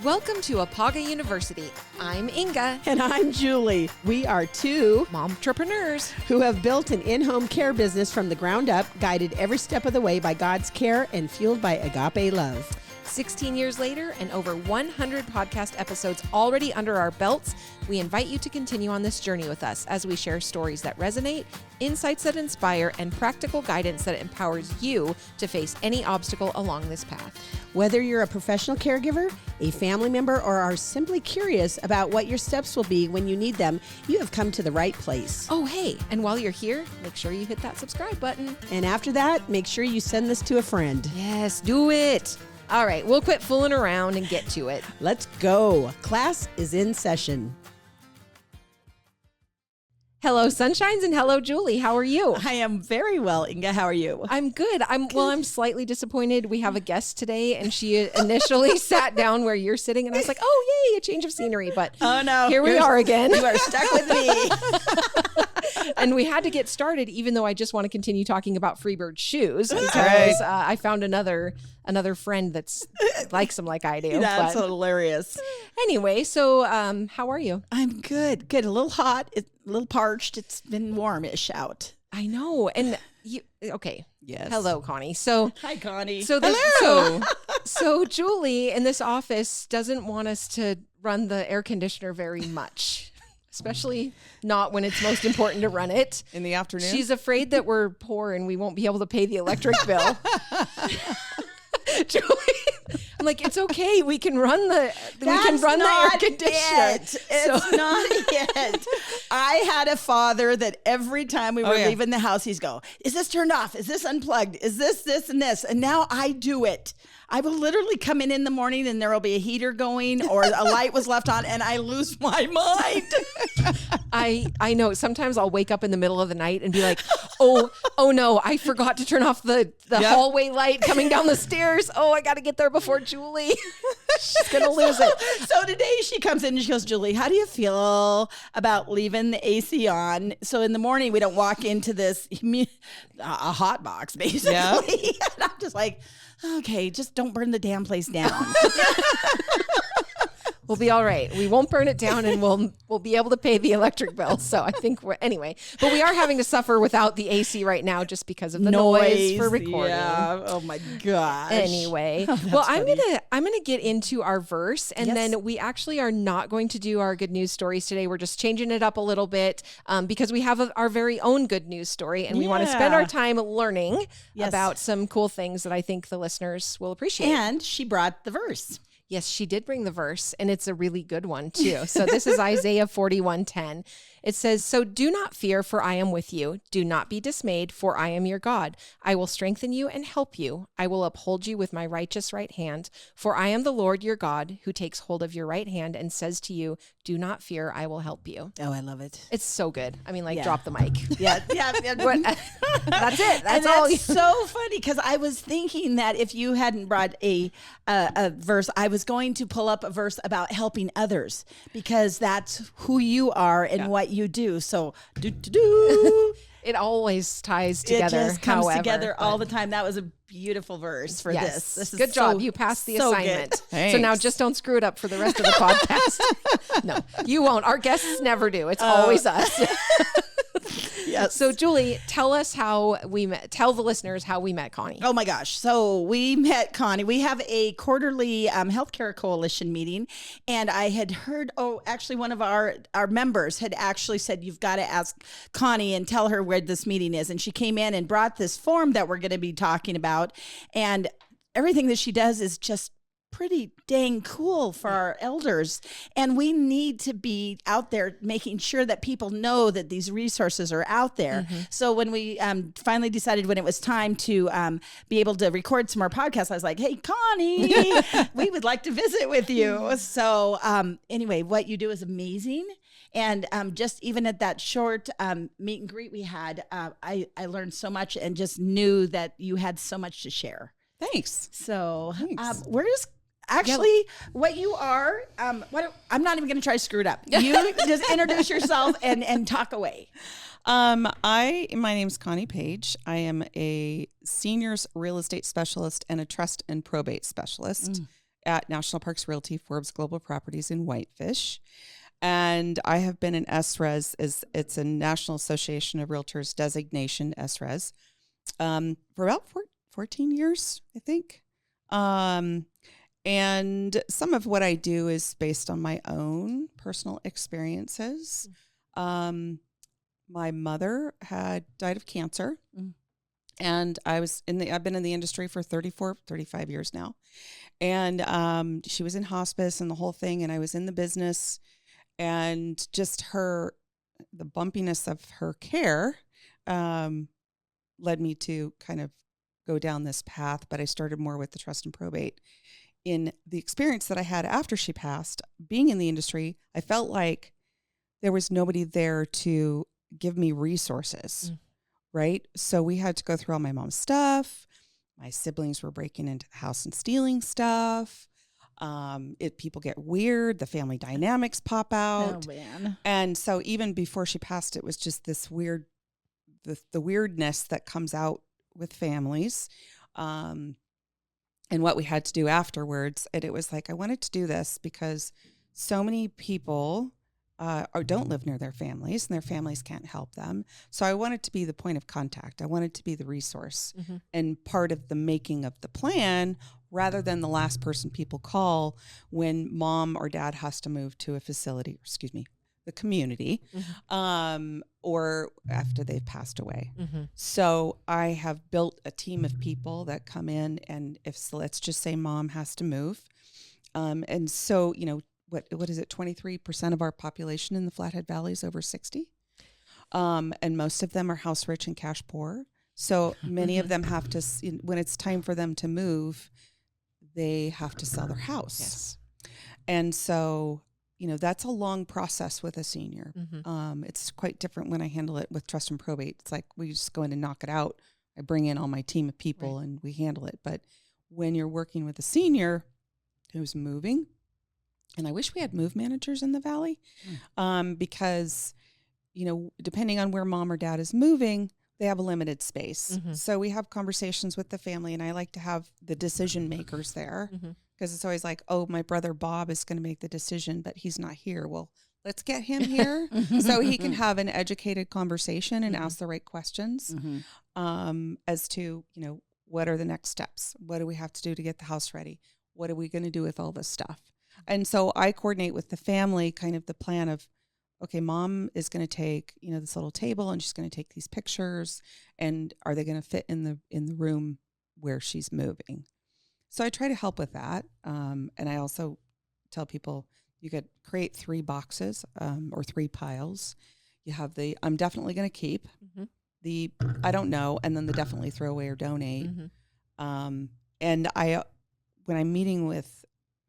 Welcome to Apaga University. I'm Inga. And I'm Julie. We are two momtrepreneurs who have built an in-home care business from the ground up, guided every step of the way by God's care and fueled by agape love. 16 years later and over 100 podcast episodes already under our belts, we invite you to continue on this journey with us as we share stories that resonate, insights that inspire, and practical guidance that empowers you to face any obstacle along this path. Whether you're a professional caregiver, a family member, or are simply curious about what your steps will be when you need them, you have come to the right place. Oh, hey, and while you're here, make sure you hit that subscribe button. And after that, make sure you send this to a friend. Yes, do it. All right, we'll quit fooling around and get to it. Let's go. Class is in session. Hello, Sunshines, and hello, Julie. How are you? I am very well, Inga. How are you? I'm good. I'm slightly disappointed. We have a guest today, and she initially sat down where you're sitting, and I was like, oh, yay, a change of scenery. But oh no, here we are again. You are stuck with me. And we had to get started, even though I just want to continue talking about Freebird shoes, because I found another friend that's likes them like I do. That's hilarious. Anyway, so how are you? I'm good. Good. A little hot. A little parched. It's been warmish out. I know. And you, okay. Yes. Hello, Connie. So hi, Connie. So Julie in this office doesn't want us to run the air conditioner very much. Especially not when it's most important to run it. In the afternoon? She's afraid that we're poor and we won't be able to pay the electric bill. Julie, I'm like, it's okay. We can run the air conditioner. It's not it. I had a father that every time we were leaving the house, he's go, is this turned off? Is this unplugged? Is this, and this? And now I do it. I will literally come in the morning and there will be a heater going or a light was left on and I lose my mind. I know. Sometimes I'll wake up in the middle of the night and be like, oh no, I forgot to turn off the hallway light coming down the stairs. Oh, I got to get there before Julie. She's going to lose it. So today she comes in and she goes, Julie, how do you feel about leaving the AC on? So in the morning we don't walk into this a hot box basically. Yeah. And I'm just like, okay, just don't burn the damn place down. We'll be all right. We won't burn it down and we'll be able to pay the electric bill. So I think anyway, but we are having to suffer without the AC right now just because of the noise for recording. Yeah. Oh my gosh. Anyway, well, I'm going to get into our verse and then we actually are not going to do our good news stories today. We're just changing it up a little bit because we have our very own good news story and we want to spend our time learning about some cool things that I think the listeners will appreciate. And she brought the verse. Yes, she did bring the verse, and it's a really good one, too. So this is Isaiah 41:10. It says, so do not fear, for I am with you. Do not be dismayed, for I am your God. I will strengthen you and help you. I will uphold you with my righteous right hand. For I am the Lord your God, who takes hold of your right hand and says to you, do not fear, I will help you. Oh, I love it. It's so good. I mean, drop the mic. Yeah. That's it. That's all. It's so funny, because I was thinking that if you hadn't brought a verse, I was going to pull up a verse about helping others, because that's who you are and what you do. So it always ties together. It just comes together all the time. That was a beautiful verse for this. This is good job. You passed the assignment. So now just don't screw it up for the rest of the podcast. No, you won't. Our guests never do. It's always us. Yes. So Julie, tell the listeners how we met Connie. Oh my gosh. So we met Connie. We have a quarterly healthcare coalition meeting, and I had heard, actually one of our members had actually said, you've got to ask Connie and tell her where this meeting is. And she came in and brought this form that we're going to be talking about. And everything that she does is just pretty dang cool for our elders. And we need to be out there making sure that people know that these resources are out there. Mm-hmm. So when we finally decided when it was time to be able to record some more podcasts, I was like, hey, Connie, we would like to visit with you. So anyway, what you do is amazing. And just even at that short meet and greet we had, I learned so much and just knew that you had so much to share. Thanks. So where is actually what you are? I'm not even going to try to screw it up. You just introduce yourself and talk away. My name's Connie Page. I am a seniors real estate specialist and a trust and probate specialist. at National Parks Realty, Forbes Global Properties in Whitefish. And I have been an SRES, it's a National Association of Realtors designation, SRES, for about 14 years, I think. And some of what I do is based on my own personal experiences. My mother had died of cancer, and I've been in the industry for 35 years now. And she was in hospice and the whole thing, and I was in the business, and just the bumpiness of her care led me to kind of go down this path. But I started more with the trust and probate. In the experience that I had after she passed, being in the industry, I felt like there was nobody there to give me resources, right? So we had to go through all my mom's stuff. My siblings were breaking into the house and stealing stuff. People get weird. The family dynamics pop out. Oh, man. And so even before she passed, it was just this weird, the weirdness that comes out with families. And what we had to do afterwards. And it was like, I wanted to do this because so many people don't live near their families, and their families can't help them. So I wanted to be the point of contact. I wanted to be the resource and part of the making of the plan, rather than the last person people call when mom or dad has to move to a facility, the community, or after they've passed away. So I have built a team of people that come in, and let's just say mom has to move. And so, what is it? 23% of our population in the Flathead Valley is over 60. And most of them are house rich and cash poor. So many of them have to, when it's time for them to move, they have to sell their house. Yes. And so, that's a long process with a senior. It's quite different when I handle it with trust and probate. It's like we just go in and knock it out. I bring in all my team of people and we handle it. But when you're working with a senior who's moving, and I wish we had move managers in the Valley, because, depending on where mom or dad is moving, they have a limited space. So we have conversations with the family, and I like to have the decision makers there, because it's always like, oh, my brother Bob is going to make the decision, but he's not here. Well, let's get him here so he can have an educated conversation and ask the right questions as to, what are the next steps? What do we have to do to get the house ready? What are we going to do with all this stuff? And so I coordinate with the family kind of the plan of, okay, mom is going to take, this little table, and she's going to take these pictures, and are they going to fit in the room where she's moving? So I try to help with that. And I also tell people you could create 3 boxes or 3 piles. You have the I'm definitely going to keep, the I don't know, and then the definitely throw away or donate. And when I'm meeting with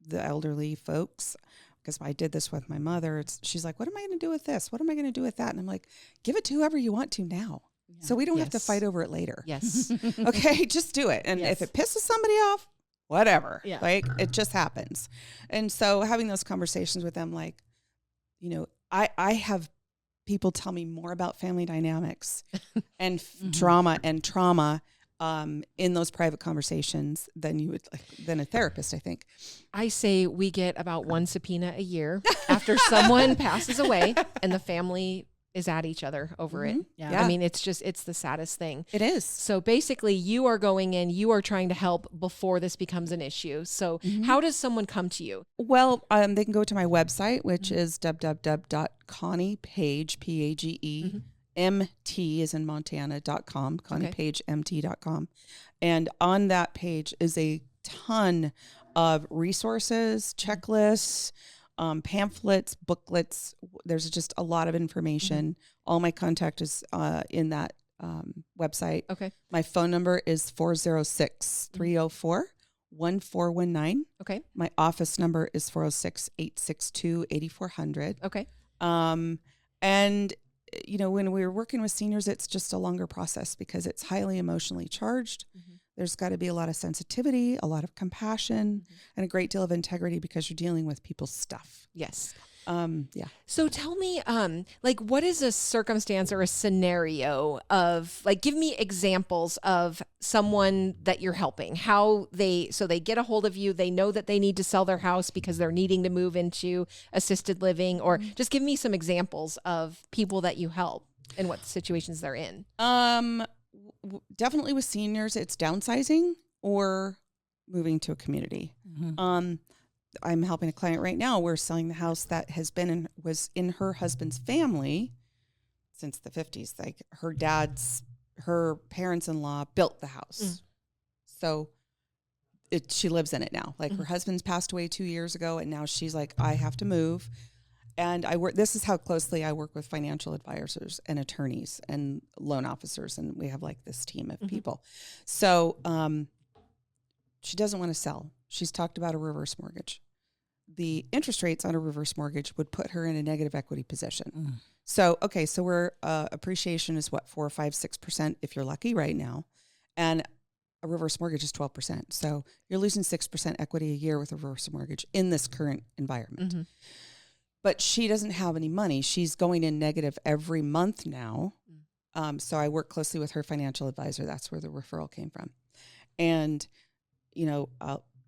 the elderly folks, because I did this with my mother, she's like, what am I going to do with this? What am I going to do with that? And I'm like, give it to whoever you want to now. Yeah. So we don't have to fight over it later. Yes. Okay, just do it. And if it pisses somebody off, whatever. Yeah. Like, it just happens. And so having those conversations with them, like, I have people tell me more about family dynamics and drama and trauma in those private conversations than than a therapist, I think. I say we get about 1 subpoena a year after someone passes away and the family is at each other over it. Yeah. I mean, it's the saddest thing. It is. So basically you are going in, you are trying to help before this becomes an issue. So how does someone come to you? Well, they can go to my website, which is www.conniepage, Page, MT is in Montana.com, ConniePageMT.com. And on that page is a ton of resources, checklists, pamphlets, booklets. There's just a lot of information. All my contact is in website. Okay. My phone number is 406-304-1419. Okay. My office number is 406-862-8400. Okay. And when we're working with seniors, it's just a longer process because it's highly emotionally charged. There's got to be a lot of sensitivity, a lot of compassion, and a great deal of integrity because you're dealing with people's stuff. Yes. Yeah. So tell me, like, what is a circumstance or a scenario of, like, give me examples of someone that you're helping, so they get a hold of you, they know that they need to sell their house because they're needing to move into assisted living, or just give me some examples of people that you help and what situations they're in. Definitely with seniors, it's downsizing or moving to a community. I'm helping a client right now. We're selling the house that was in her husband's family since the 50s. Like her parents-in-law built the house. So she lives in it now. Like her husband's passed away 2 years ago, and now she's like, I have to move. And this is how closely I work with financial advisors and attorneys and loan officers. And we have like this team of people. So she doesn't want to sell. She's talked about a reverse mortgage. The interest rates on a reverse mortgage would put her in a negative equity position. So we're appreciation is what, 4 or 5, 6% if you're lucky right now. And a reverse mortgage is 12%. So you're losing 6% equity a year with a reverse mortgage in this current environment. But she doesn't have any money. She's going in negative every month now. So I work closely with her financial advisor. That's where the referral came from. And,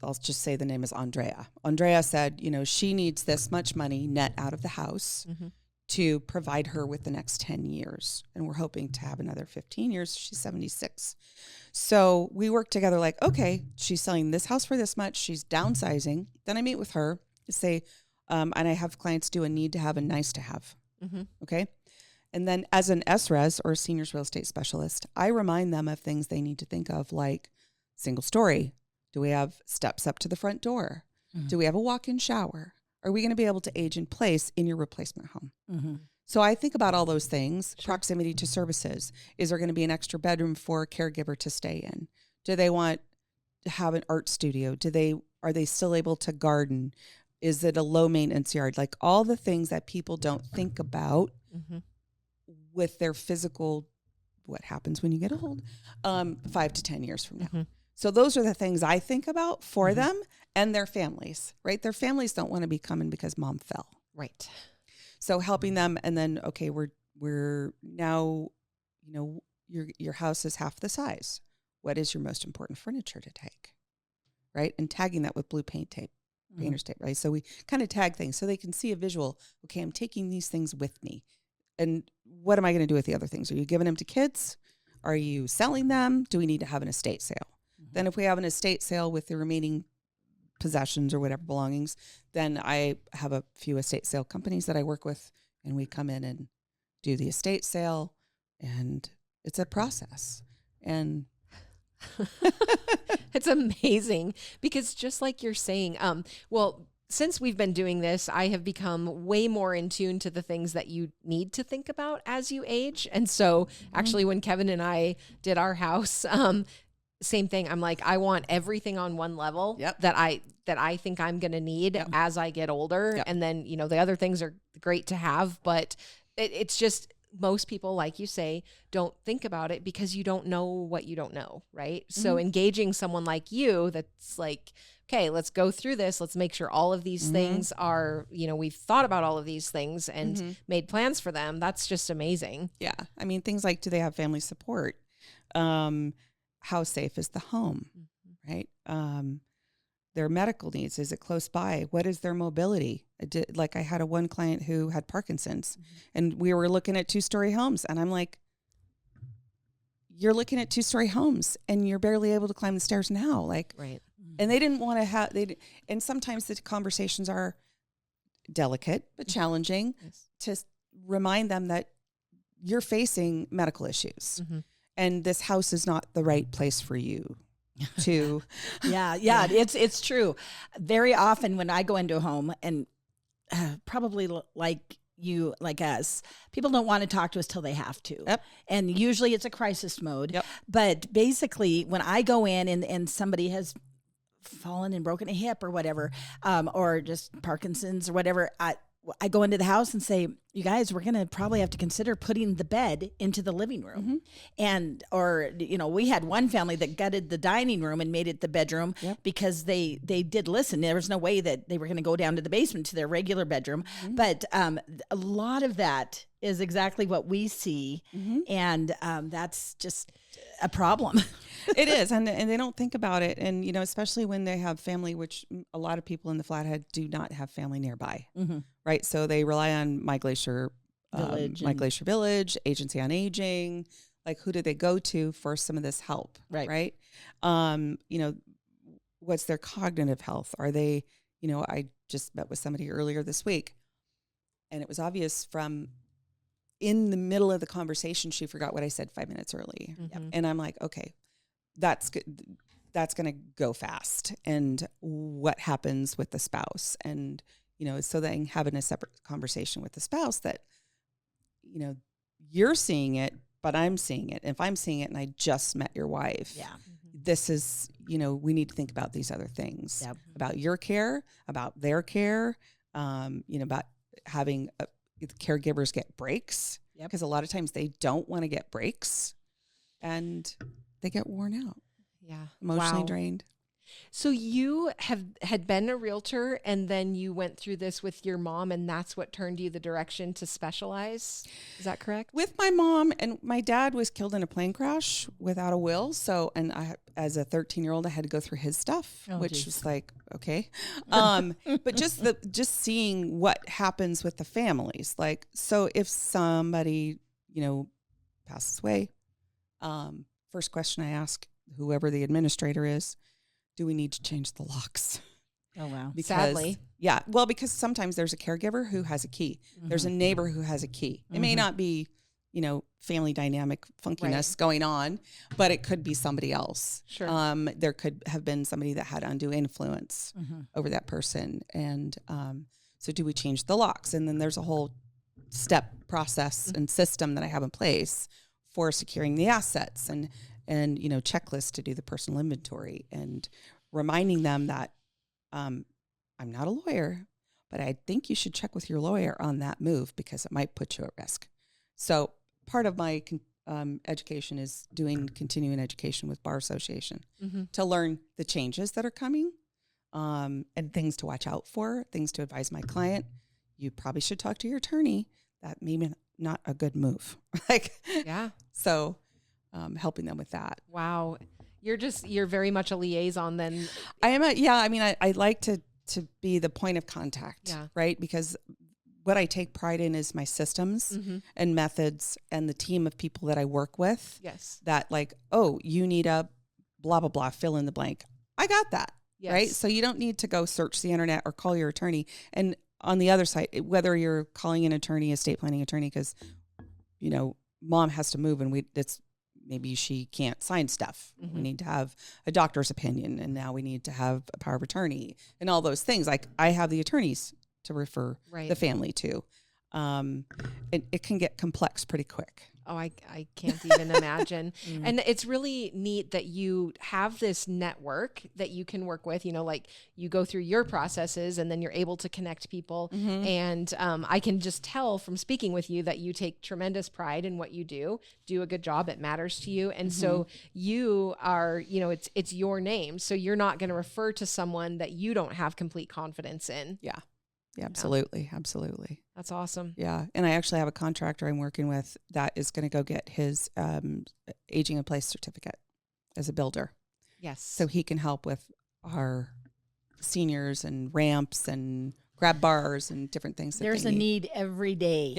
I'll just say the name is Andrea. Andrea said, she needs this much money net out of the house to provide her with the next 10 years. And we're hoping to have another 15 years. She's 76. So we work together like, okay, she's selling this house for this much. She's downsizing. Then I meet with her to say, and I have clients do a need to have and nice to have. Okay. And then as an SRES or seniors real estate specialist, I remind them of things they need to think of, like single story. Do we have steps up to the front door? Do we have a walk-in shower? Are we going to be able to age in place in your replacement home? So I think about all those things. Proximity to services. Is there going to be an extra bedroom for a caregiver to stay in? Do they want to have an art studio? Are they still able to garden? Is it a low maintenance yard? Like all the things that people don't think about with their physical, what happens when you get old, 5 to 10 years from now. So those are the things I think about for them and their families, right? Their families don't want to be coming because mom fell. Right. So helping them, and then, okay, we're now, your house is half the size. What is your most important furniture to take, right? And tagging that with blue paint tape, painter's tape, right? So we kind of tag things so they can see a visual. Okay, I'm taking these things with me. And what am I going to do with the other things? Are you giving them to kids? Are you selling them? Do we need to have an estate sale? Then if we have an estate sale with the remaining possessions or whatever belongings, then I have a few estate sale companies that I work with, and we come in and do the estate sale, and it's a process. And it's amazing because just like you're saying, since we've been doing this, I have become way more in tune to the things that you need to think about as you age. And so actually when Kevin and I did our house, same thing. I'm like, I want everything on one level that I think I'm going to need as I get older. And then, the other things are great to have, but it's just, most people, like you say, don't think about it because you don't know what you don't know. Right. So engaging someone like you, that's like, okay, let's go through this. Let's make sure all of these things are, we've thought about all of these things and made plans for them. That's just amazing. Yeah. I mean, things like, do they have family support? How safe is the home, right? Their medical needs, is it close by? What is their mobility? I had one client who had Parkinson's, and we were looking at 2-story homes, and I'm like, you're looking at 2-story homes, and you're barely able to climb the stairs now, Right. And they didn't want to have, and sometimes the conversations are delicate but challenging to remind them that you're facing medical issues. And this house is not the right place for you to. It's true. Very often when I go into a home, and probably like you, like us, people don't want to talk to us till they have to. And usually it's a crisis mode. But basically when I go in and somebody has fallen and broken a hip or whatever, or just Parkinson's or whatever, I go into the house and say, you guys, we're going to probably have to consider putting the bed into the living room. And, or, we had one family that gutted the dining room and made it the bedroom because they did listen. There was no way that they were going to go down to the basement to their regular bedroom. But a lot of that is exactly what we see. And that's just a problem. It is. And they don't think about it. And, especially when they have family, which a lot of people in the Flathead do not have family nearby. Right. So they rely on My Glacier Village, Agency on Aging. Like, who do they go to for some of this help? Right. What's their cognitive health? Are they, I just met with somebody earlier this week, and it was obvious from in the middle of the conversation, she forgot what I said 5 minutes early. And I'm like, okay, that's good. That's going to go fast. And what happens with the spouse? And, so then having a separate conversation with the spouse that, you're seeing it, but I'm seeing it. If I'm seeing it and I just met your wife, this is, we need to think about these other things, about your care, about their care, about having caregivers get breaks, because a lot of times they don't want to get breaks and they get worn out. Yeah. Emotionally drained. So you had been a realtor, and then you went through this with your mom, and that's what turned you the direction to specialize. Is that correct? With my mom, and my dad was killed in a plane crash without a will. So, and I, as a 13-year-old, I had to go through his stuff, which was like, okay. But just seeing what happens with the families. Like, so if somebody, passes away, first question I ask whoever the administrator is, do we need to change the locks? Oh, wow. Because, sadly. Yeah. Well, because sometimes there's a caregiver who has a key. There's a neighbor who has a key. It may not be, family dynamic funkiness going on, but it could be somebody else. Sure. There could have been somebody that had undue influence over that person. And so do we change the locks? And then there's a whole step process and system that I have in place for securing the assets and checklists to do the personal inventory and reminding them that I'm not a lawyer, but I think you should check with your lawyer on that move because it might put you at risk. So part of my education is doing continuing education with Bar Association to learn the changes that are coming and things to watch out for, things to advise my client. You probably should talk to your attorney. That may be not a good move. So helping them with that. Wow. You're very much a liaison then. I like to be the point of contact, right? Because what I take pride in is my systems and methods and the team of people that I work with. Yes. That like, oh, you need a blah, blah, blah, fill in the blank. I got that. Yes. Right. So you don't need to go search the internet or call your attorney. And on the other side, whether you're calling an attorney, estate planning attorney, because, mom has to move and maybe she can't sign stuff. We need to have a doctor's opinion, and now we need to have a power of attorney and all those things. Like I have the attorneys to refer the family to. It can get complex pretty quick. Oh, I can't even imagine. And it's really neat that you have this network that you can work with, like you go through your processes and then you're able to connect people. And I can just tell from speaking with you that you take tremendous pride in what you do a good job. It matters to you. And so you are, it's your name. So you're not going to refer to someone that you don't have complete confidence in. Yeah. Yeah, absolutely. Absolutely. That's awesome. Yeah. And I actually have a contractor I'm working with that is going to go get his aging in place certificate as a builder. Yes. So he can help with our seniors and ramps and grab bars and different things. There's a need every day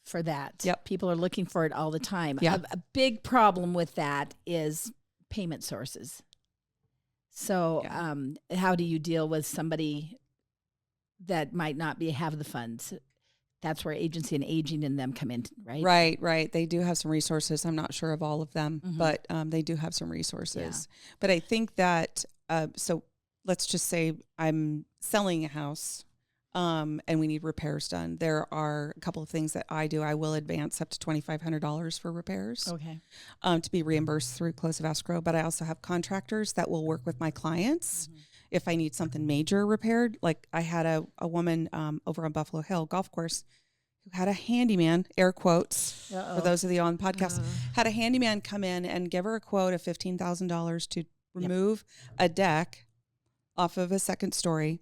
for that. People are looking for it all the time. A big problem with that is payment sources. So how do you deal with somebody that might not have the funds? That's where agency and aging and them come in, right? Right. They do have some resources. I'm not sure of all of them, but they do have some resources. Yeah. But I think that, so let's just say I'm selling a house and we need repairs done. There are a couple of things that I do. I will advance up to $2,500 for repairs. Okay. To be reimbursed through close of escrow. But I also have contractors that will work with my clients if I need something major repaired, like I had a woman over on Buffalo Hill golf course who had a handyman, air quotes, for those of you on the podcast, had a handyman come in and give her a quote of $15,000 to remove a deck off of a second story.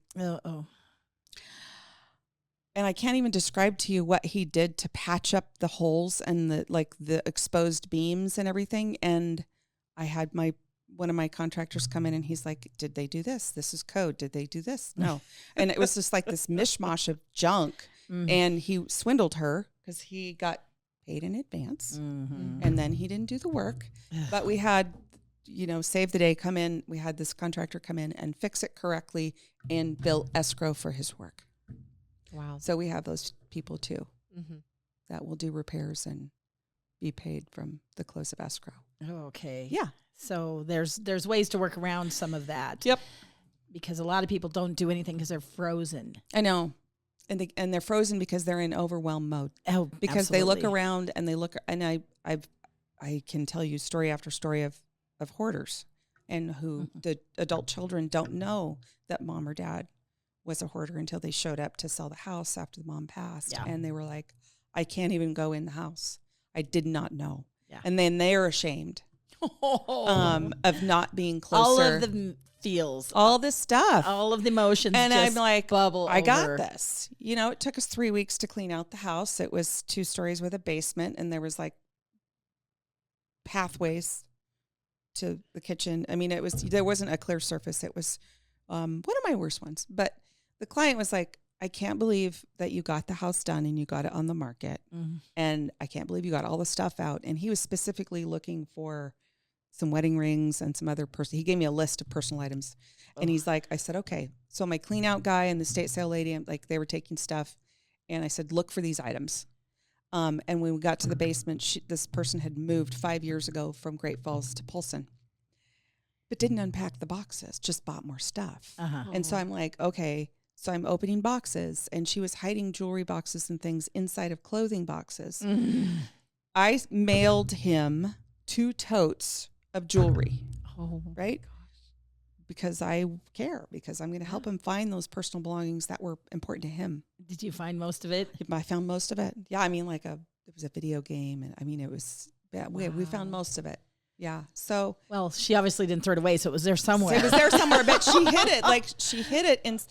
And I can't even describe to you what he did to patch up the holes and the exposed beams and everything. And I had one of my contractors come in and he's like, did they do this? This is code. Did they do this? No. And it was just like this mishmash of junk. And he swindled her because he got paid in advance. And then he didn't do the work. But we had, Save the Day come in. We had this contractor come in and fix it correctly and bill escrow for his work. Wow. So we have those people too that will do repairs and be paid from the close of escrow. Okay. Yeah. So there's ways to work around some of that. Yep. Because a lot of people don't do anything because they're frozen. I know. And they're frozen because they're in overwhelm mode. Oh, because absolutely. they look around and I can tell you story after story of hoarders and who the adult children don't know that mom or dad was a hoarder until they showed up to sell the house after the mom passed. Yeah. And they were like, I can't even go in the house. I did not know. Yeah. And then they're ashamed of not being closer. All of the feels. All this stuff. All of the emotions. And just I'm like, bubble I got over. this. It took us 3 weeks to clean out the house. It was 2 stories with a basement, and there was like pathways to the kitchen. I mean, there wasn't a clear surface. It was one of my worst ones. But the client was like, I can't believe that you got the house done and you got it on the market. And I can't believe you got all the stuff out. And he was specifically looking for some wedding rings and some other he gave me a list of personal items. And he's like, I said, okay. So my clean out guy and the estate sale lady, they were taking stuff. And I said, look for these items. And when we got to the basement, this person had moved 5 years ago from Great Falls to Polson, but didn't unpack the boxes, just bought more stuff. And so I'm like, okay. So I'm opening boxes, and she was hiding jewelry boxes and things inside of clothing boxes. I mailed him 2 totes of jewelry, right? Because I care, because I'm going to help him find those personal belongings that were important to him. Did you find most of it? I found most of it. Yeah, I mean, it was a video game, and I mean, it was, we found most of it. Yeah. So, well, she obviously didn't throw it away, so it was there somewhere. It was there somewhere, but she hid it. And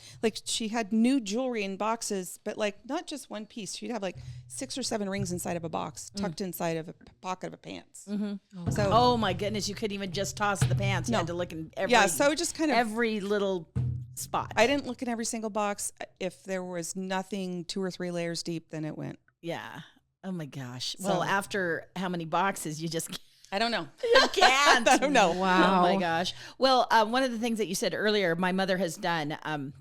she had new jewelry in boxes, but not just one piece. She'd have 6 or 7 rings inside of a box, tucked inside of a pocket of a pants. So, oh my goodness, you couldn't even just toss the pants. You had to look in every. Yeah. So just kind of every little spot. I didn't look in every single box. If there was nothing 2 or 3 layers deep, then it went. Yeah. Oh my gosh. Well, after how many boxes, you just. I don't know. You can't. I don't know. Wow. Oh my gosh. Well, one of the things that you said earlier, my mother has done,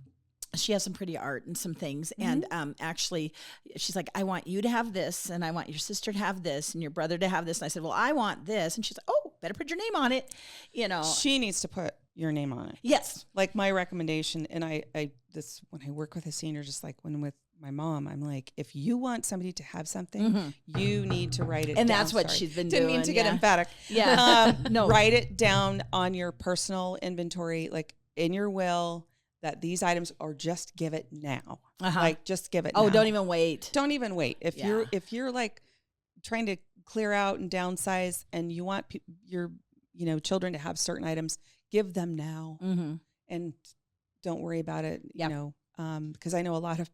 she has some pretty art and some things. And actually, she's like, I want you to have this, and I want your sister to have this, and your brother to have this. And I said, well, I want this. And she's like, oh, better put your name on it. She needs to put your name on it. Yes. My recommendation, and I when I work with a senior, just like when with my mom, I'm like, if you want somebody to have something, you need to write it down. And that's what she's been doing. Didn't mean to get emphatic. Yeah. No. Write it down on your personal inventory, in your will, that these items, or just give it now. Just give it now. Oh, don't even wait. Don't even wait. If you're trying to clear out and downsize, and you want your children to have certain items, give them now. And don't worry about it, because I know a lot of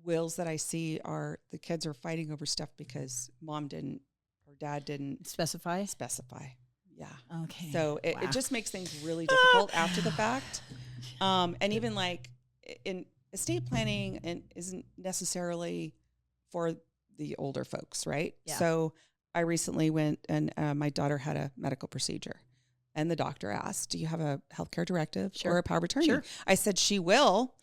wills that I see are the kids are fighting over stuff because mom didn't or dad didn't specify. Yeah. Okay. So it just makes things really difficult after the fact. And even in estate planning, and isn't necessarily for the older folks, right? Yeah. So I recently went, and my daughter had a medical procedure. And the doctor asked, do you have a healthcare directive or a power of attorney? Sure. I said, she will,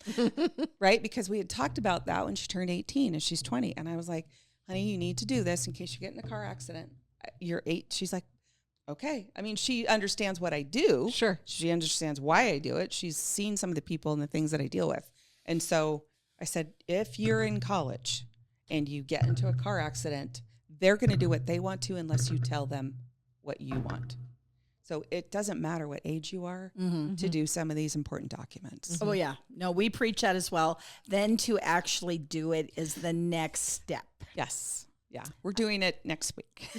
right? Because we had talked about that when she turned 18 and she's 20. And I was like, honey, you need to do this in case you get in a car accident. You're 8. She's like, okay. I mean, she understands what I do. Sure. She understands why I do it. She's seen some of the people and the things that I deal with. And so I said, if you're in college and you get into a car accident, they're going to do what they want to unless you tell them what you want. So it doesn't matter what age you are to do some of these important documents. Oh yeah. No, we preach that as well. Then to actually do it is the next step. Yes. Yeah. We're doing it next week.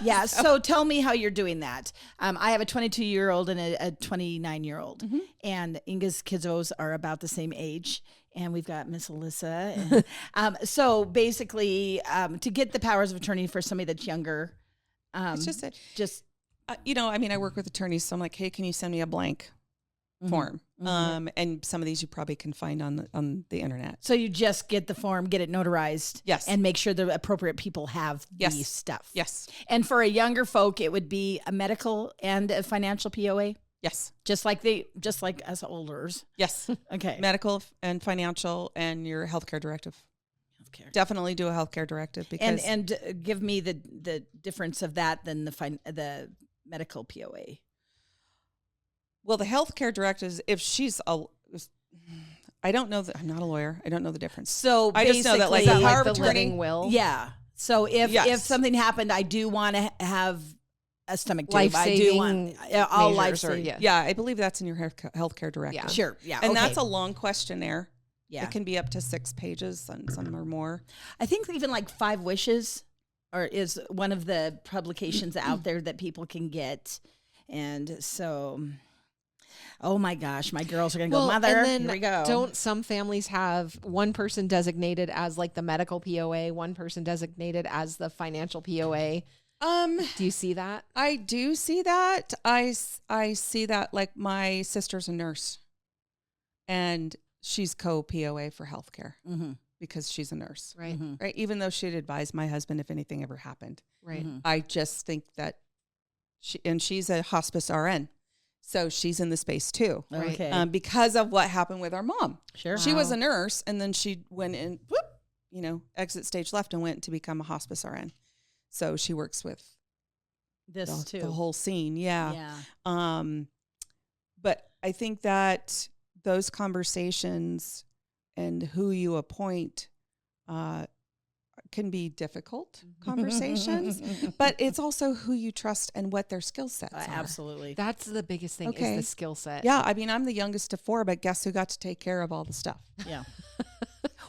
Yeah. So tell me how you're doing that. I have a 22-year-old and a 29-year-old, and Inga's kiddos are about the same age. And we've got Miss Alyssa. And, so basically, to get the powers of attorney for somebody that's younger, It's just I work with attorneys, so I'm like, hey, can you send me a blank form? And some of these you probably can find on the internet. So you just get the form, get it notarized, Yes, and make sure the appropriate people have the stuff. Yes. And for a younger folk, it would be a medical and a financial POA. Yes. Just like us olders. Yes. Okay. Medical and financial and your healthcare directive. Healthcare. Definitely do a healthcare directive because and give me the difference of that than the medical POA. Well, the healthcare directive is if she's I don't know that I'm not a lawyer. I don't know the difference. So I just know that like Is that the power like of the attorney living will? yeah. So if something happened, I do want to have a stomach tube. I do want all life saving. Yeah, I believe that's in your healthcare directive. Yeah. Sure. Yeah. And okay. that's a long questionnaire. Yeah. It can be up to 6 pages, and some are more. I think even like 5 Wishes is one of the publications out there that people can get. And so, oh my gosh, my girls are going to go, Mother, and then here we go. Don't some families have one person designated as like the medical POA, one person designated as the financial POA? Do you see that? I do see that. I see that, like my sister's a nurse and she's co-POA for healthcare because she's a nurse. Right. Right. Even though she'd advise my husband if anything ever happened. Right. I just think that she's a hospice RN. So she's in the space too. Right. Okay. Because of what happened with our mom. Sure. She was a nurse and then she went in, exit stage left and went to become a hospice RN. So she works with This too. the whole scene. Yeah. Yeah. But I think that those conversations and who you appoint can be difficult conversations, but it's also who you trust and what their skill sets are. Absolutely. That's the biggest thing is the skill set. Yeah. I mean, I'm the youngest of 4, but guess who got to take care of all the stuff? Yeah.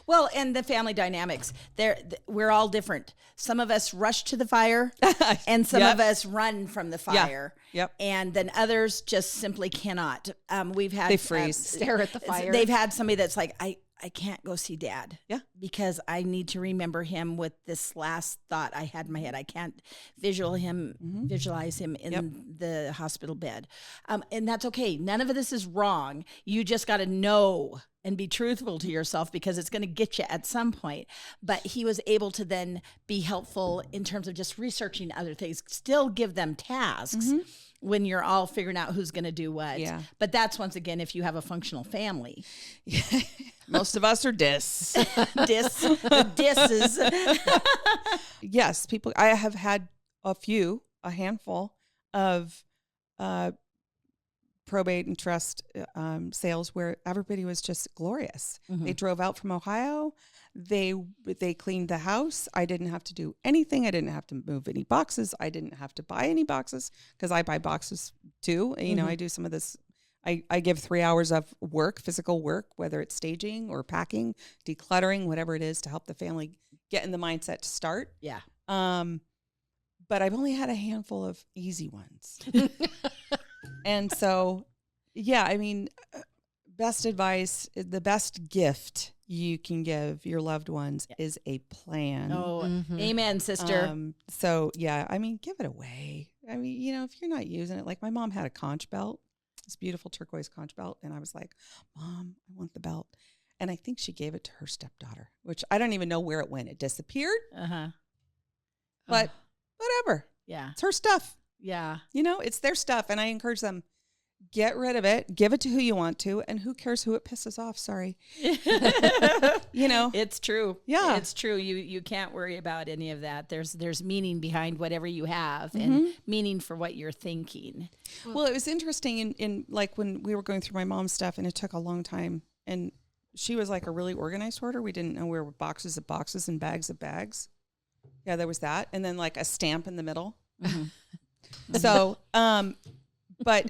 Well, and the family dynamics, we're all different. Some of us rush to the fire and some of us run from the fire. Yep. And then others just simply cannot. We've had They freeze. Stare at the fire. They've had somebody that's like, I can't go see Dad. Yeah. Because I need to remember him with this last thought I had in my head. I can't visualize him in the hospital bed. And that's okay. None of this is wrong. You just got to know and be truthful to yourself because it's going to get you at some point. But he was able to then be helpful in terms of just researching other things, still give them tasks when you're all figuring out who's going to do what. Yeah. But that's, once again, if you have a functional family. Most of us are dis. Disses. Yes, people. I have had a handful of probate and trust sales where everybody was just glorious. They drove out from Ohio. They cleaned the house. I didn't have to do anything. I didn't have to move any boxes. I didn't have to buy any boxes because I buy boxes too. You know, I do some of this. I give 3 hours of work, physical work, whether it's staging or packing, decluttering, whatever it is to help the family get in the mindset to start. Yeah. But I've only had a handful of easy ones. And so, yeah, I mean, best advice, the best gift you can give your loved ones is a plan. Oh, amen, sister. So, yeah, I mean, give it away. I mean, you know, if you're not using it, like my mom had a conch belt, this beautiful turquoise conch belt. And I was like, Mom, I want the belt. And I think she gave it to her stepdaughter, which I don't even know where it went. It disappeared. But whatever. Yeah. It's her stuff. Yeah. You know, it's their stuff. And I encourage them, get rid of it, give it to who you want to, and who cares who it pisses off? Sorry. You know, it's true. Yeah. It's true. You can't worry about any of that. There's meaning behind whatever you have and meaning for what you're thinking. Well, it was interesting in like when we were going through my mom's stuff and it took a long time and she was like a really organized hoarder. We didn't know where were boxes of boxes and bags of bags. Yeah, there was that. And then like a stamp in the middle. So, But,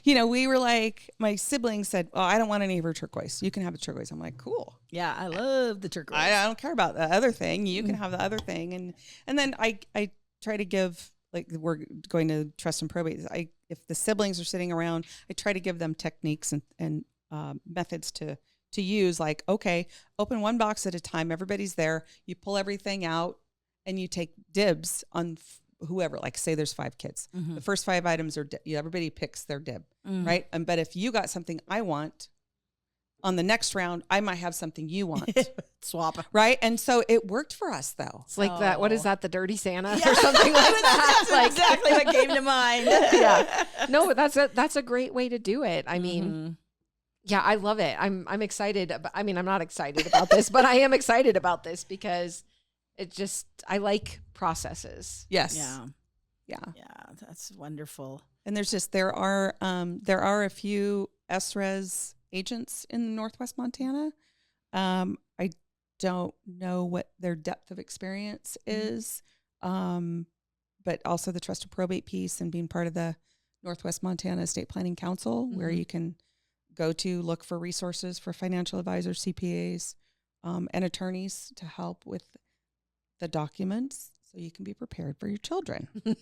we were like, my siblings said, oh, I don't want any of her turquoise. You can have the turquoise. I'm like, cool. Yeah, I love the turquoise. I don't care about the other thing. You can have the other thing. And then I try to give, like, we're going to Trust and Probate. If the siblings are sitting around, I try to give them techniques and methods to use, like, okay, open one box at a time. Everybody's there. You pull everything out and you take dibs on whoever, like, say there's 5 kids. The first 5 items are, everybody picks their dib, right? But if you got something I want, on the next round, I might have something you want. Swap. Right? And so it worked for us, though. It's like that. What is that? The Dirty Santa or something like that? That's exactly what came to mind. Yeah. No, that's a great way to do it. I mean, yeah, I love it. I'm excited. I'm not excited about this, but I am excited about this because I like processes. Yes. Yeah. Yeah. Yeah. That's wonderful. And there are a few SRES agents in Northwest Montana. I don't know what their depth of experience is, but also the Trust and Probate piece and being part of the Northwest Montana Estate Planning Council, where you can go to look for resources for financial advisors, CPAs, and attorneys to help with the documents so you can be prepared for your children. Yeah.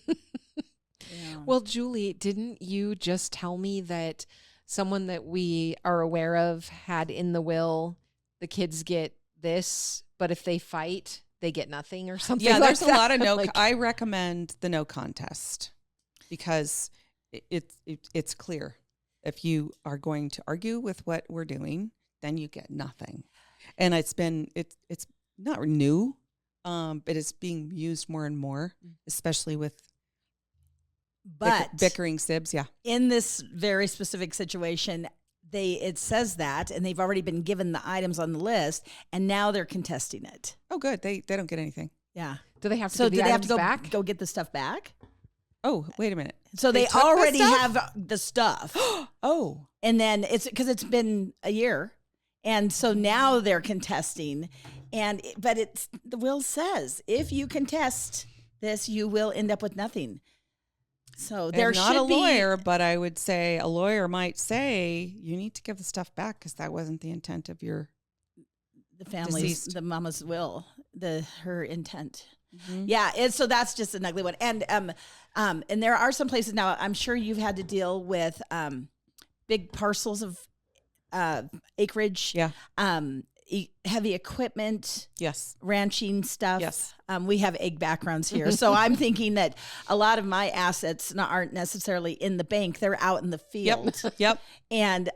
Well, Julie, didn't you just tell me that someone that we are aware of had in the will, the kids get this, but if they fight, they get nothing or something? Yeah, like there's that. a lot of no. Like, I recommend the no contest because it's clear. If you are going to argue with what we're doing, then you get nothing. And it's not new, but it's being used more and more, especially with bickering sibs. Yeah. In this very specific situation, it says that, and they've already been given the items on the list, and now they're contesting it. Oh, good. They don't get anything. Yeah. do they have to So give do the they have to items back? go get the stuff back? Oh, wait a minute. So they took the already stuff? have the stuff. Oh. And then it's because it's been a year. And so now they're contesting. But the will says if you contest this, you will end up with nothing. So I'm not a lawyer, but I would say a lawyer might say you need to give the stuff back because that wasn't the intent of your the family's, deceased. the mama's will, her intent. Mm-hmm. Yeah, so that's just an ugly one. And there are some places now. I'm sure you've had to deal with big parcels of acreage. Yeah. Heavy equipment. Yes. Ranching stuff. Yes. We have egg backgrounds here. So I'm thinking that a lot of my assets aren't necessarily in the bank. They're out in the field. Yep. And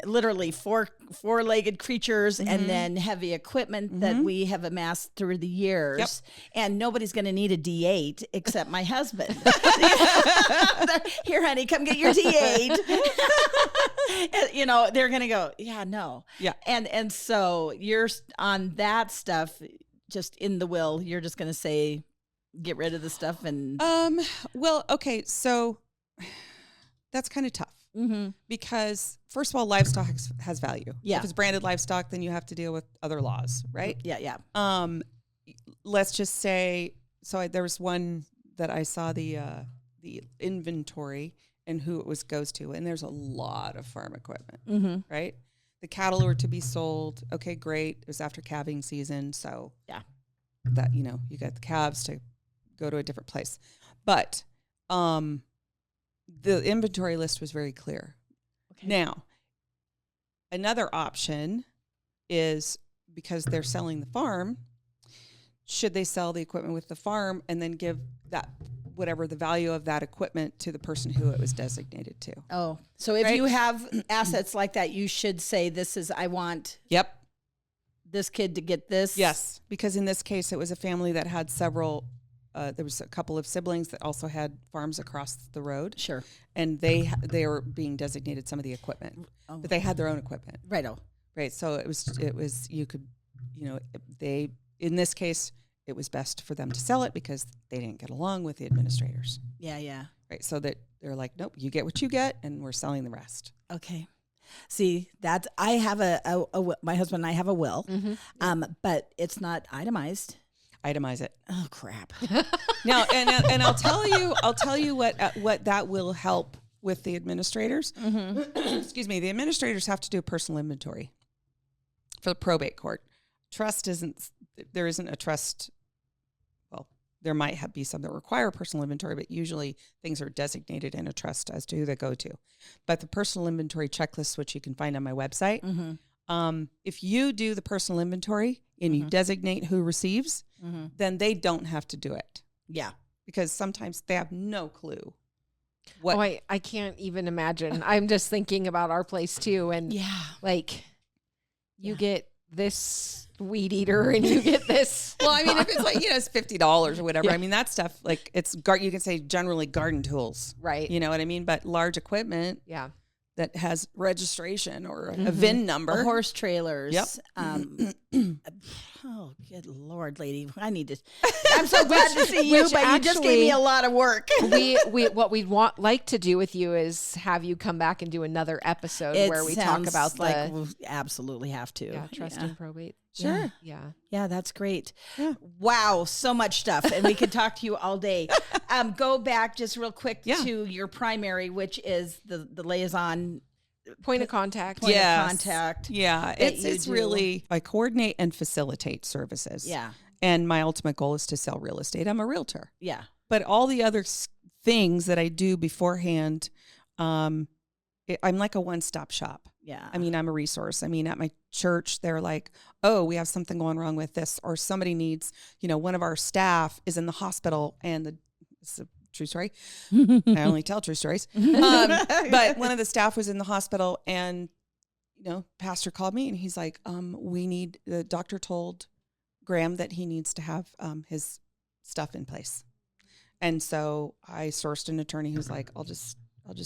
literally four-legged creatures and then heavy equipment that we have amassed through the years. Yep. And nobody's going to need a D8 except my husband. Here, honey, come get your D8. They're going to go, yeah, no. Yeah. And so you're on that stuff, just in the will, you're just going to say, get rid of the stuff and. Well, okay. So that's kind of tough because first of all, livestock has value. Yeah. If it's branded livestock, then you have to deal with other laws, right? Yeah. Let's just say, there was one that I saw the inventory and who it goes to, and there's a lot of farm equipment, right? The cattle were to be sold. Okay, great. It was after calving season, so yeah, that you got the calves to go to a different place, but the inventory list was very clear. Okay. Now, another option is because they're selling the farm. Should they sell the equipment with the farm and then give that whatever the value of that equipment to the person who it was designated to? Oh, so if you have assets like that, you should say, I want this kid to get this. Yes, because in this case, it was a family that had several, there was a couple of siblings that also had farms across the road. Sure. And they were being designated some of the equipment, but they had their own equipment. Right. So it was, you could, in this case, it was best for them to sell it because they didn't get along with the administrators. Yeah. Right. So that they're like, nope, you get what you get, and we're selling the rest. Okay. See, I have my husband and I have a will, but it's not itemized. Itemize it. Oh crap. Now, and I'll tell you what that will help with the administrators. Excuse me. The administrators have to do a personal inventory for the probate court. There isn't a trust. Well, there might be some that require personal inventory, but usually things are designated in a trust as to who they go to. But the personal inventory checklist, which you can find on my website, if you do the personal inventory and you designate who receives, then they don't have to do it. Yeah. Because sometimes they have no clue. What? Oh, I can't even imagine. I'm just thinking about our place too. And like you get this weed eater and you get this. Well, I mean, if it's like, it's $50 or whatever. I mean, that stuff, like you can say generally garden tools. Right. You know what I mean? But large equipment. Yeah. That has registration or a VIN number. Horse trailers. Yep. Oh, good Lord, lady. I'm so glad to see you, but you just gave me a lot of work. What we'd like to do with you is have you come back and do another episode where we talk about we'll absolutely have to. Yeah, trust and probate. Sure. Yeah. Yeah, that's great. Yeah. Wow, so much stuff. And we could talk to you all day. Go back just real quick to your primary, which is the liaison point of contact. Of contact. Yeah. It's really, I coordinate and facilitate services. Yeah. And my ultimate goal is to sell real estate. I'm a realtor. Yeah. But all the other things that I do beforehand, I'm like a one-stop shop. Yeah. I mean, I'm a resource. I mean, at my church, they're like, oh, we have something going wrong with this, or somebody needs, one of our staff is in the hospital, and it's a true story. I only tell true stories. But one of the staff was in the hospital, and, pastor called me and he's like, the doctor told Graham that he needs to have his stuff in place. And so I sourced an attorney who's like, I'll just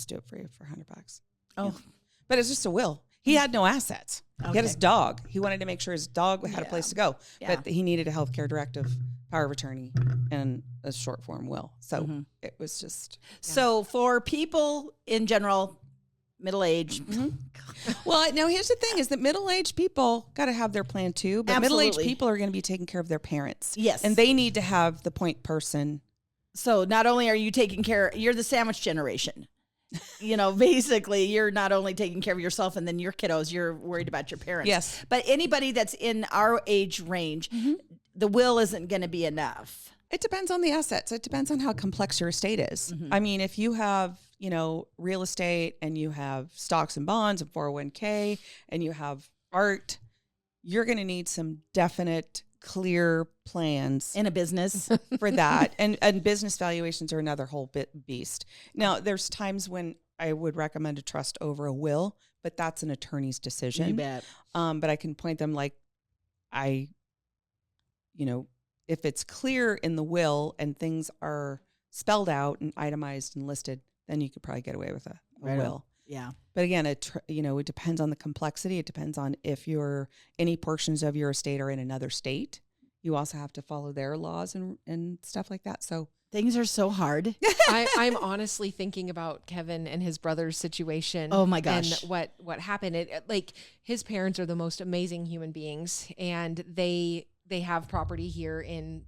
do it for you for $100. Oh, yeah. But it's just a will. He had no assets. Okay. He had his dog. He wanted to make sure his dog had a place to go, but he needed a healthcare directive, power of attorney, and a short form will. So it was just. So for people in general, middle-aged. Well, now here's the thing is that middle-aged people got to have their plan too, but middle-aged people are going to be taking care of their parents. Yes. And they need to have the point person. So not only are you taking care, you're the sandwich generation. Basically you're not only taking care of yourself and then your kiddos, you're worried about your parents. Yes. But anybody that's in our age range, the will isn't going to be enough. It depends on the assets. It depends on how complex your estate is. I mean, if you have, real estate and you have stocks and bonds and 401k and you have art, you're going to need some definite clear plans in a business for that. And business valuations are another whole beast. Now, there's times when I would recommend a trust over a will, but that's an attorney's decision. You bet. But I can point them if it's clear in the will and things are spelled out and itemized and listed, then you could probably get away with a will. Yeah. But again, it depends on the complexity. It depends on if any portions of your estate are in another state. You also have to follow their laws and stuff like that. So things are so hard. I'm honestly thinking about Kevin and his brother's situation. Oh my gosh. And what happened. His parents are the most amazing human beings, and they have property here in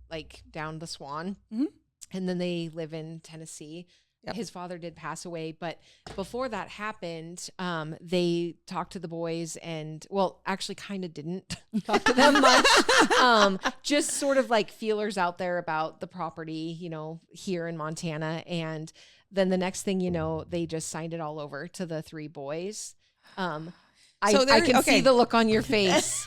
down the Swan. And then they live in Tennessee. Yep. His father did pass away, but before that happened, they talked to the boys and, actually kind of didn't talk to them much. Just sort of feelers out there about the property, here in Montana. And then the next thing you know, they just signed it all over to the three boys. I can see the look on your face.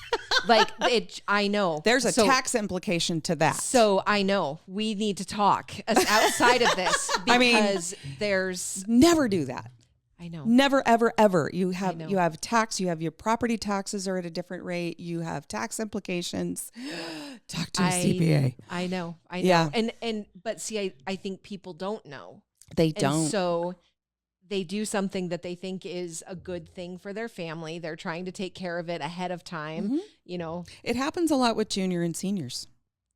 I know. There's a tax implication to that. So I know we need to talk outside of this because there's never do that. I know. Never, ever, ever. You have tax, you have your property taxes are at a different rate. You have tax implications. Talk to a CPA. I know. Yeah. But see, I think people don't know. They don't. And so they do something that they think is a good thing for their family. They're trying to take care of it ahead of time. It happens a lot with junior and seniors.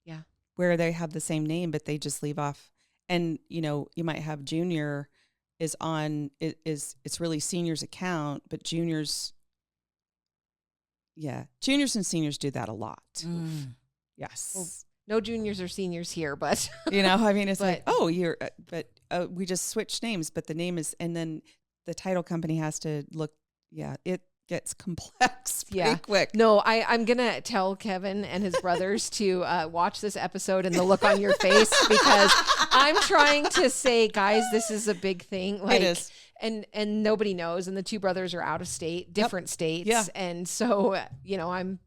Yeah. Where they have the same name, but they just leave off. And, you might have junior it's really senior's account, but juniors and seniors do that a lot. Mm. Yes. Well, no juniors or seniors here, but you know, I mean, it's like, But- oh, you're, but we just switched names, but the name is, and then the title company has to look, it gets complex pretty quick. No, I'm going to tell Kevin and his brothers to watch this episode and the look on your face, because I'm trying to say, guys, this is a big thing. Like, It is. And nobody knows. And the two brothers are out of state, different states. Yeah. And so, you know, I'm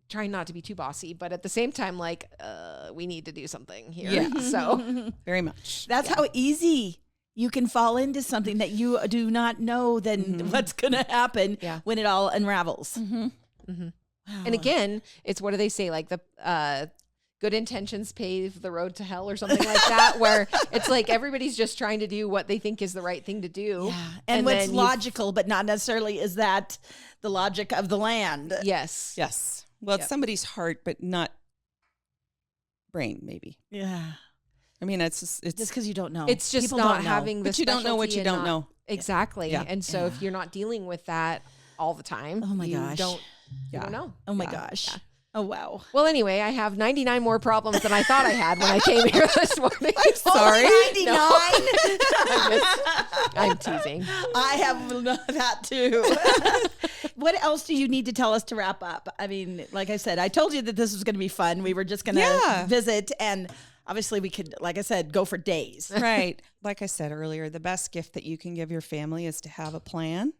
trying not to be too bossy, but at the same time, like, we need to do something here. Yeah. So Very much. That's how easy you can fall into something that you do not know then what's going to happen when it all unravels. Mm-hmm. Wow. And again, it's, what do they say? Like the good intentions pave the road to hell or something like that, where it's like everybody's just trying to do what they think is the right thing to do. Yeah. And what's then logical, but not necessarily is that the logic of the land. Yes. Yes. Well, it's somebody's heart, but not brain, maybe. Yeah. I mean, it's Just because you don't know. It's just People not don't know. having the But you don't know what specialty you and don't not- know. Exactly. Yeah. And so if you're not dealing with that all the time, Oh my you gosh. you Yeah. don't know. Oh my Yeah. gosh. Oh, wow. Well, anyway, I have 99 more problems than I thought I had when I came here this morning. Sorry. Only 99? I'm teasing. I have that too. What else do you need to tell us to wrap up? I mean, like I said, I told you that this was going to be fun. We were just going to Yeah. visit, and obviously we could, like I said, go for days. Right. Like I said earlier, the best gift that you can give your family is to have a plan.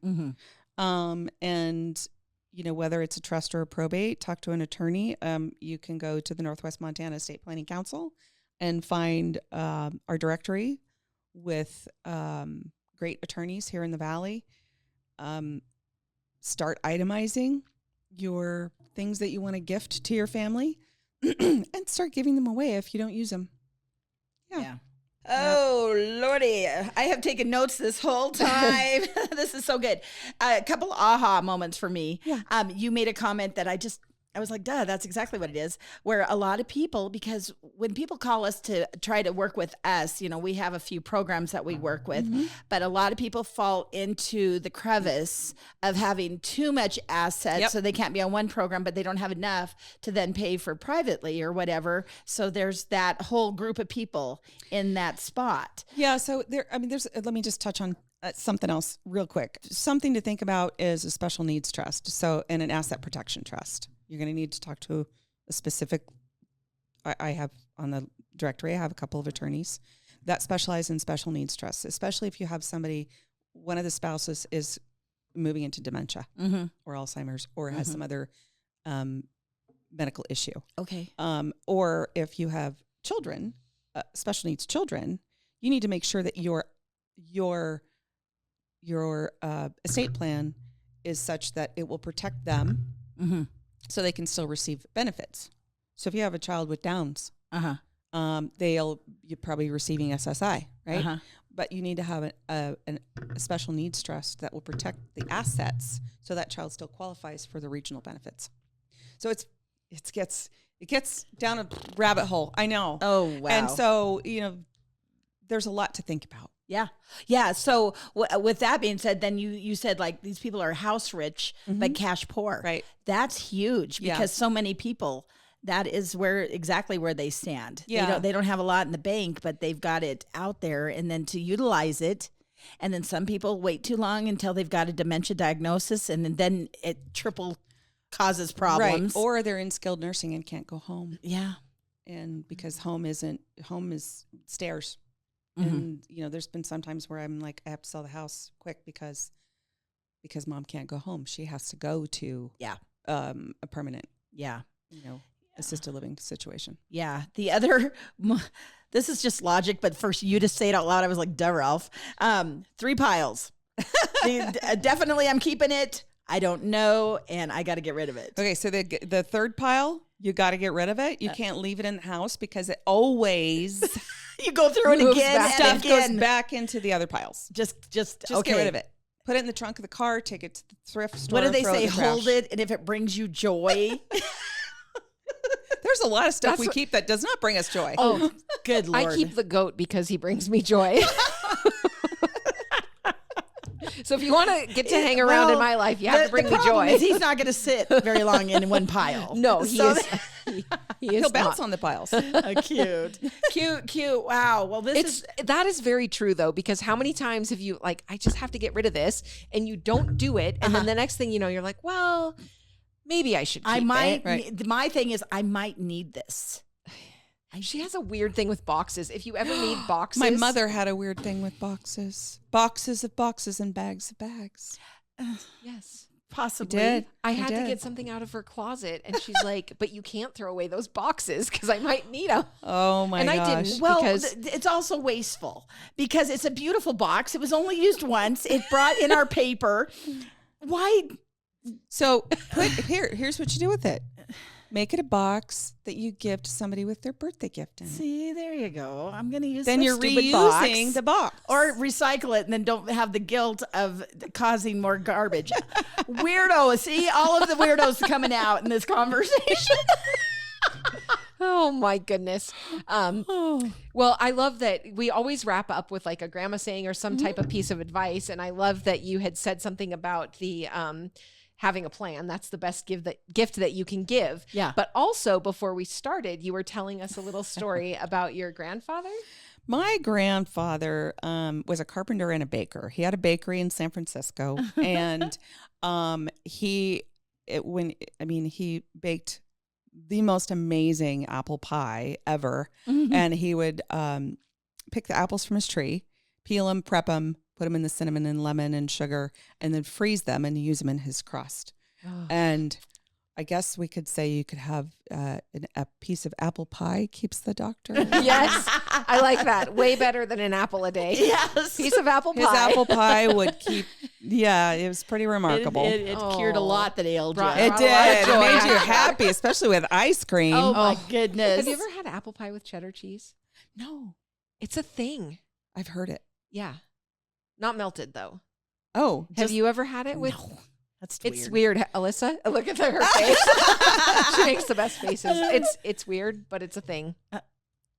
And, you know, whether it's a trust or a probate, talk to an attorney. You can go to the Northwest Montana State Planning Council and find our directory with great attorneys here in the Valley. Start itemizing your things that you want to gift to your family and start giving them away if you don't use them. Yeah. Oh, Lordy. I have taken notes this whole time. This is so good. A couple aha moments for me. Yeah. You made a comment that I was like, duh, that's exactly what it is. Where a lot of people, because when people call us to try to work with us, you know, we have a few programs that we work with, but a lot of people fall into the crevice of having too much assets. Yep. So they can't be on one program, but they don't have enough to then pay for privately or whatever. So there's that whole group of people in that spot. Yeah. So let me just touch on something else real quick. Something to think about is a special needs trust. So, and an asset protection trust. You're going to need to talk to a specific, I have on the directory, I have a couple of attorneys that specialize in special needs trusts, especially if you have somebody, one of the spouses is moving into dementia or Alzheimer's or has some other medical issue. Okay. Or if you have children, special needs children, you need to make sure that your estate plan is such that it will protect them so they can still receive benefits. So if you have a child with Downs, you're probably receiving SSI, right? But you need to have a special needs trust that will protect the assets so that child still qualifies for the regional benefits. So it gets down a rabbit hole. I know. Oh, wow. And so, you know, there's a lot to think about. Yeah. Yeah. So with that being said, then you said like these people are house rich, but cash poor. Right. That's huge because Yeah. so many people, that is exactly where they stand. Yeah. They don't have a lot in the bank, but they've got it out there, and then to utilize it. And then some people wait too long until they've got a dementia diagnosis, and then it triple causes problems. Right. Or they're in skilled nursing and can't go home. Yeah. And because home is stairs. And, you know, there's been some times where I'm like, I have to sell the house quick because mom can't go home. She has to go to a permanent, assisted living situation. Yeah. The other, this is just logic, but first you to say it out loud, I was like, duh, Ralph. 3 piles. Definitely I'm keeping it. I don't know. And I got to get rid of it. Okay. So the third pile, you got to get rid of it. You can't leave it in the house because it always You go through it Moves again back. and stuff goes again. back into the other piles. Just Just okay. get rid of it. Put it in the trunk of the car, take it to the thrift store. What do they throw it say? in the trash. Hold it, and if it brings you joy. There's a lot of stuff That's we what- keep that does not bring us joy. Oh, good Lord. I keep the goat because he brings me joy. So if you want to get to hang around in Well, my life, you have to bring the me problem joy. is he's not going to sit very long in one pile. No, he So is. He'll bounce on the piles. Cute. Wow. Well, That is very true though, because how many times have you like, I just have to get rid of this, and you don't do it, and then the next thing you know, you're like, well, maybe I should keep it. Right. My thing is, I might need this. She has a weird thing with boxes. If you ever need boxes. My mother had a weird thing with boxes. Boxes of boxes and bags of bags. Yes. Possibly. I had to get something out of her closet, and she's like, but you can't throw away those boxes because I might need them. Oh my gosh. I didn't. Well, because it's also wasteful because it's a beautiful box. It was only used once. It brought in our paper. Why? So here's what you do with it. Make it a box that you give to somebody with their birthday gift in. See, there you go. I'm going to use then the you're stupid reusing the box. Or recycle it and then don't have the guilt of causing more garbage. Weirdo. See, all of the weirdos coming out in this conversation. Oh my goodness. Well, I love that we always wrap up with like a grandma saying or some type of piece of advice. And I love that you had said something about the, having a plan. That's the best gift that you can give. Yeah. But also before we started, you were telling us a little story about your grandfather. My grandfather was a carpenter and a baker. He had a bakery in San Francisco, and he baked the most amazing apple pie ever. Mm-hmm. And he would pick the apples from his tree, peel them, prep them, put them in the cinnamon and lemon and sugar, and then freeze them and use them in his crust. Oh. And I guess we could say you could have a piece of apple pie keeps the doctor. Yes, I like that. Way better than an apple a day. Yes. Piece of apple pie. His apple pie would keep, it was pretty remarkable. It cured a lot that ailed you. It did. It made you happy, especially with ice cream. Oh my goodness. Have you ever had apple pie with cheddar cheese? No. It's a thing. I've heard it. Yeah. Not melted though. Oh. Have you ever had it with? No. That's it's weird. Alyssa, look at her face. She makes the best faces. It's weird, but it's a thing.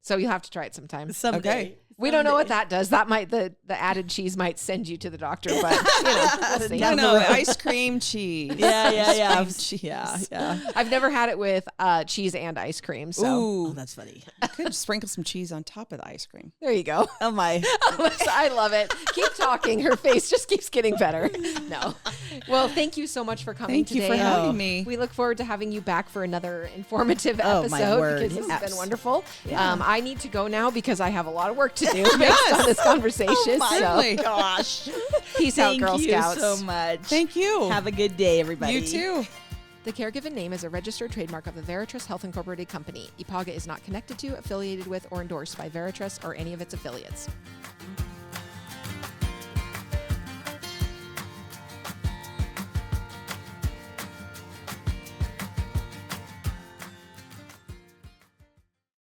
So you'll have to try it sometime. Someday. Okay. We don't know what that does. That might the added cheese might send you to the doctor, but we'll see. No, ice cream cheese. Yeah. Cheese. Yeah. I've never had it with cheese and ice cream. So Ooh, that's funny. I could sprinkle some cheese on top of the ice cream. There you go. Oh my. I love it. Keep talking. Her face just keeps getting better. No. Well, thank you so much for coming today. Thank you for having me. We look forward to having you back for another informative episode my word. because this has been wonderful. Yeah. I need to go now because I have a lot of work to do based on this conversation. Oh my so. gosh. Peace out, Girl Scouts. Thank you so much. Thank you. Have a good day, everybody. You too. The Caregiven name is a registered trademark of the Veritrust Health Incorporated Company. IPAGA is not connected to, affiliated with, or endorsed by Veritrust or any of its affiliates.